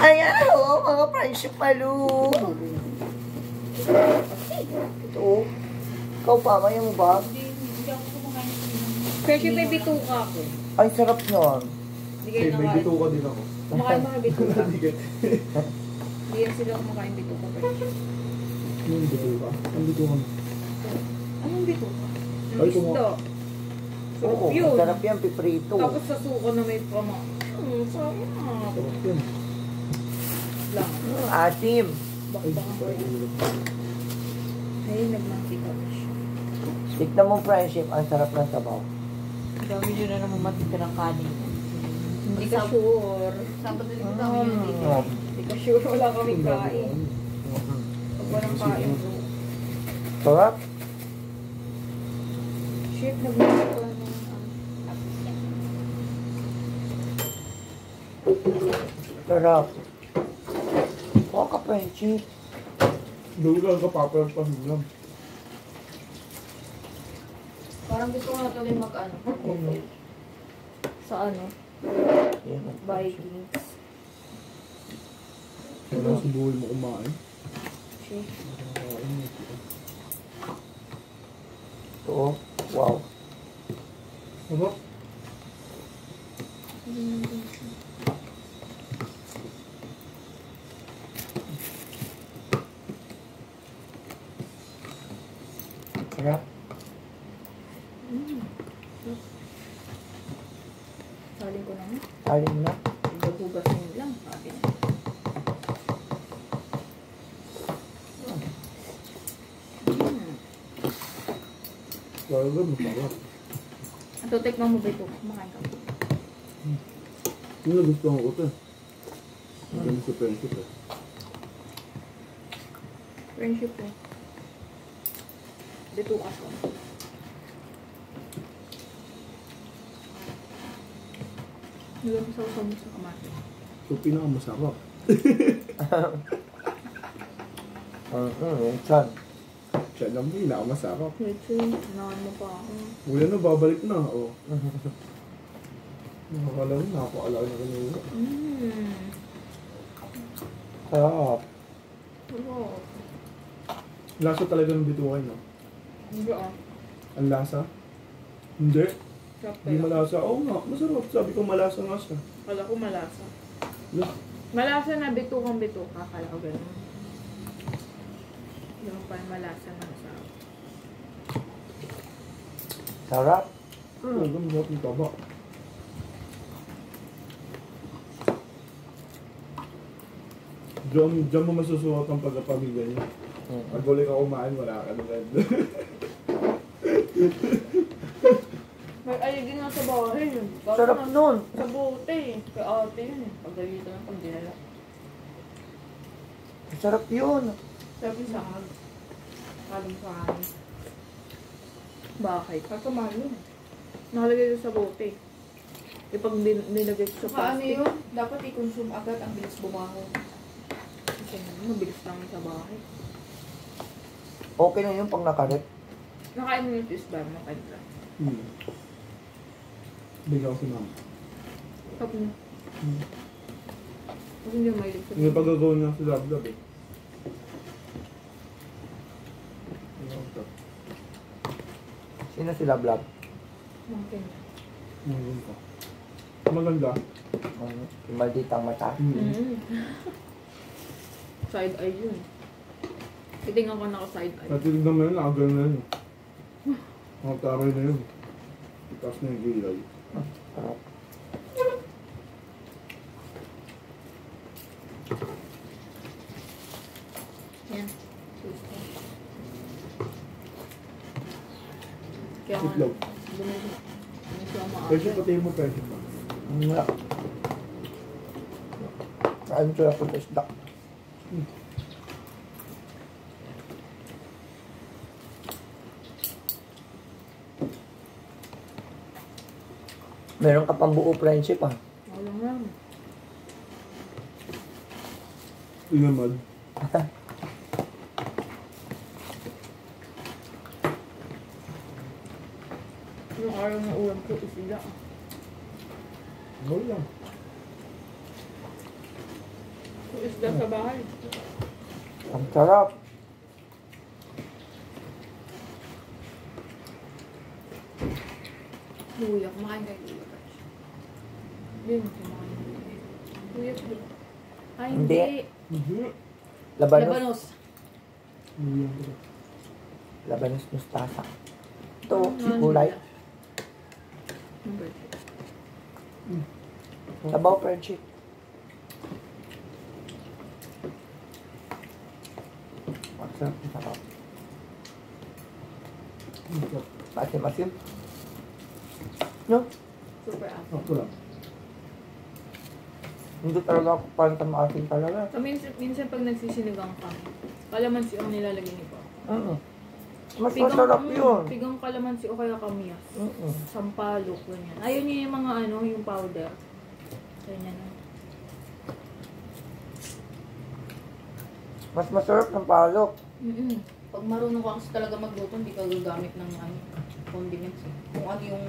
Ayan, oh, mga friendship palo. Ito, ikaw pa, kaya mo ba? Hindi ako kumakain. Friendship may bituka ako. Ay, sarap nun. Hindi kayo May nakain. bituka din ako. Kumakain mga bituka. Bigat. Hindi yan sila kumakain bituka. Anong bituka? Anong bituka? Anong bituka? Ay, Isda. Oo, Sarap yun. sarap yan, piprito. Tapos sa suka na may pama. Sarap. Sarap yan. Lang. Asim. Bakbang ko yun. Ay, nagmantika na siya. Tignan mo friendship, ang sarap ng sabaw. Dami nyo na naman matita ng kanin. Hindi ka sure. Sabado din ko kami yun dito. Hindi ka sure. Wala kaming kain. Pag walang kain. Sarap. Shit, nagmantika na. Sarap. Huwag ka friendship. Doon ka kapapal pa lang. Parang gusto ko na tuloy mag-ano. Sa ano? Yan ang Vikings. Kailangan sa buhay mo kumain. Shit. Ito, oh. Wow. Sarap. Sarap. Saling ko na nga. Alin na. Hugas nyo lang. Sabi na. Talaga masarap. Ito, tikman mo ba ito? Kumakain ka. Yung nagustuhan ko ito. Magaling sa friendship eh. Friendship eh. Dito ka po. Nilagay sa usap mo sa kamate. Ito pinakamasarap. Chan. Siya lang pinakamasarap. Medyo, hinahan mo pa ako. Ulan na, babalik na. Oh. Nakakala rin, nakakaalala na kanina. Sarap. Oo. Lasa talaga ng bituan, no? Hindi ah. Ang lasa? Hindi. Sarap Hindi kaya. malasa. Oo nga, masarap. Sabi ko malasa nga siya. Kala ko malasa. Yeah. Malasa na bitukang bituka. Kala ko gano'n. Hindi mo pa yung malasa na masarap. Sarap. Talaga masarap yung taba. Diyan mo masusuot ang pagkapamilya niya. Pag uli ka kumain, wala ka na rin. May aligin nga sa bahay yun. Sarap nun. Sa bote eh. Kay ate yun eh. Pagdalito ng pag dinala. Sarap yun. Sabi sa akin. Kaling sa akin. Bakit? Kakamahal yun. Nakalagay ko sa bote. E pag nilagay ko sa Saka ano plastic. yun? Dapat i-consume agad ang bilis bumangon. Kasi mabilis namin sa bahay. Okay na yun pag nakaret. Nakain mo yung isda, makain ka. Bigyan ko si mama. Sabi niya. Kasi hindi may ilig sa Yung pagkagawin niya si Lab-Lab eh. Sino si Lablab? Mungkin. Maganda. Maganda. Yung malditang mata. Side eye yun. Titingnan ko na ako side eye. At tignan mo yun, nakagal na yun. Nakataray na yun. Tapos na yung gilay. Sarap. Yan. Kaya nga, Itlog. bumili. Ano siya Pwede maaga. pati mo, pwede ba? Wala. Kain ko lang kung isda. Meron ka pang buo friendship ah. Wala nga. Inamad. Yung araw na ulam ko, isila. Wala lang. isda sa bahay. Ang sarap. Luya, kumakain kayo luya. Hindi mo kumain. Kuya, ay, Hindi. hindi. Hindi. Labanos. Labanos. Hindi yan ko. Labanos mustasa. Ito, Ano kulay. nila? Number two. Sabaw friendship. Ang sarap, ang sarap. Masim-masim. No? Super apple. Ako lang. Hindi talaga ako parang tamaasin talaga. So, minsan pag nagsisinigang ka, kalamansi ang nilalagay ni Pao. Mas masarap yun. Pigang kalamansi o kaya kamyas. Mm-mm. Sampalok, ganyan. Ayaw niya yung mga ano, yung powder. Ganyan na. Mas masarap ng palok. Pag marunong ka kasi talaga magluto, hindi ka gagamit ng ano, condiments eh. Kung ano yung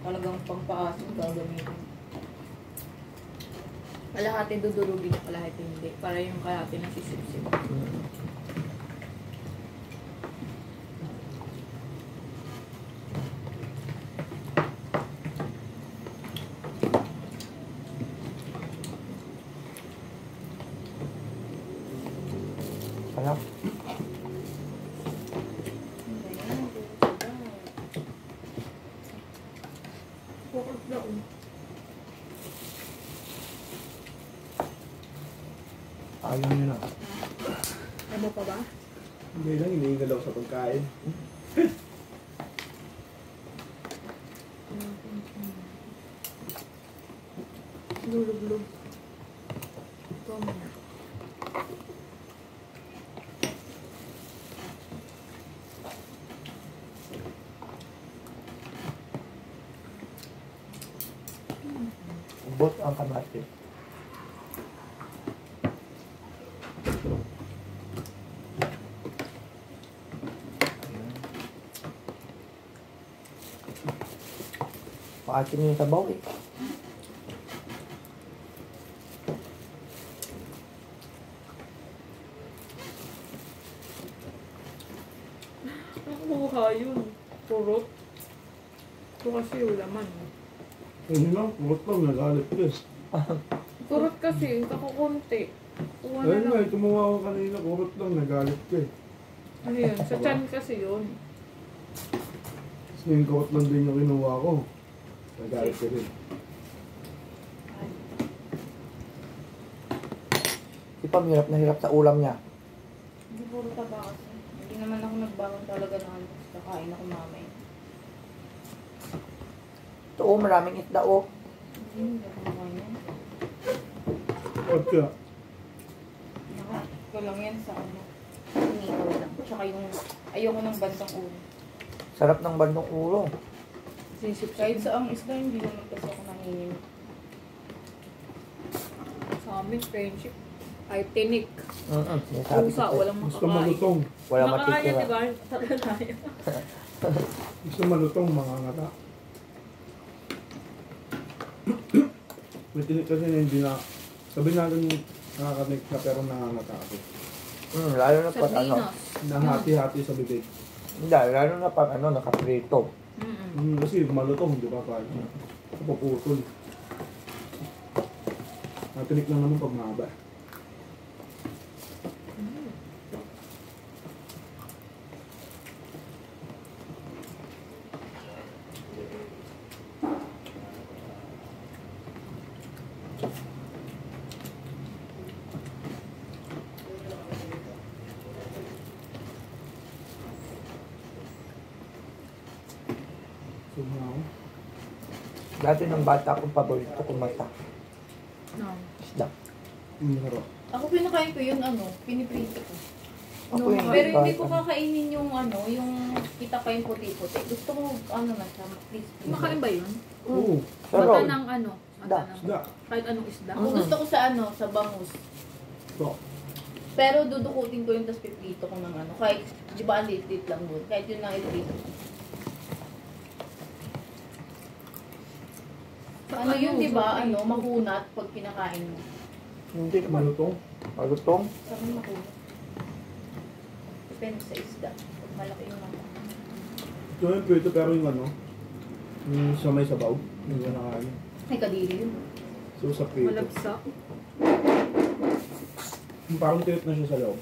talagang pampaasim gagamitin. Kalahati dudurugin na kalahati hindi. Para yung kalahati na sisip-sip. Sarap. Focus na Ayaw niya na. Ayaw mo pa ba? Hindi lang, iniingal ako sa pagkain. Lulublog. Ito mo na. Ubot ang kamatis. Maasim yung sabaw eh. Nakuha yun. Purot. Ito kasi yung laman. Hindi lang, purot lang, nagalit ko eh. Purot kasi, kakukunti. Kuha na Ayun nga, lang. tumuha ako kanina, purot lang, nagalit ko eh. Ano yun? Sa chan kasi yun. Tapos yung coat lang din yung kinuha ko. Nagalit ko rin. Di pa hirap na hirap sa ulam niya. Hindi puro taba kasi. Hindi naman ako nagbakon talaga ng ano. Kakain ako mamaya. Ito oh, maraming isda oh. Hindi ako kumakain yan. Pagka, Ko lang yan sa ano. Hinihaw lang. Tsaka yung ayoko ng bandang ulo. Sarap ng bandong ulo. Sinisip Kahit sa ang isda, hindi naman kasi ako nanginginig. sa amin, friendship. Ay, tinik. Sinasabi Pusa, ko sa'yo. walang gusto makakain. malutong. Wala Makakain, matitira. di ba? Talaga tayo. Gusto malutong, mga ngata. May tinik kasi na hindi na, sabi natin nakakanik ka pero nangangata ako. Lalo na pag ano. Sardinas. Nahati-hati sa bibig. Hindi, lalo na pag ano, nakaprito. Kasi malutong, di ba? Parang napuputol. Natinik lang naman pag mahaba. So, ako. Dati ng bata akong paborito kumata. No. Isda. Harap. Ako pinakain ko yun ano, piniprito ko. Ako No, hindi Pero hindi kahit ko ano. kakainin yung ano, yung kita pa yung puti-puti. Gusto ko ano na siya, crispy. Makain ba yun? Oo. Mata Sarap. ng ano? Isda. Mata ng, Isda. kahit anong isda. Ako gusto ko sa ano, sa bangus. So, Pero dudukutin ko yung tas piprito ko ng ano. Kahit, di ba ang lit lang doon. Kahit yun lang iprito ko. Ano yun, di ba? Ano, makunat pag pinakain mo. Hindi naman. Malutong. Malutong. Sarap makulong. Depende sa isda. Pag malaki yung mata. Ito yung prito pero yung ano, yung sa may sabaw, yung nakain. Ay, kadiri yun. So sa prito, Malabsa. parang tirit na siya sa loob.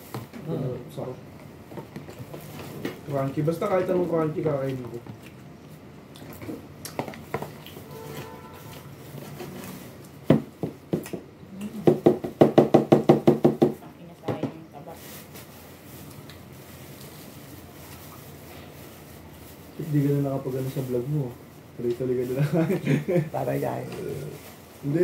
Sarap. Crunchy. Basta kahit anong crunchy kakainin ko. Ang inasaya ng taba. Hindi ka na nakapag-ano sa vlog mo. Tuloy-tuloy ka na lang. Para guys. Hindi,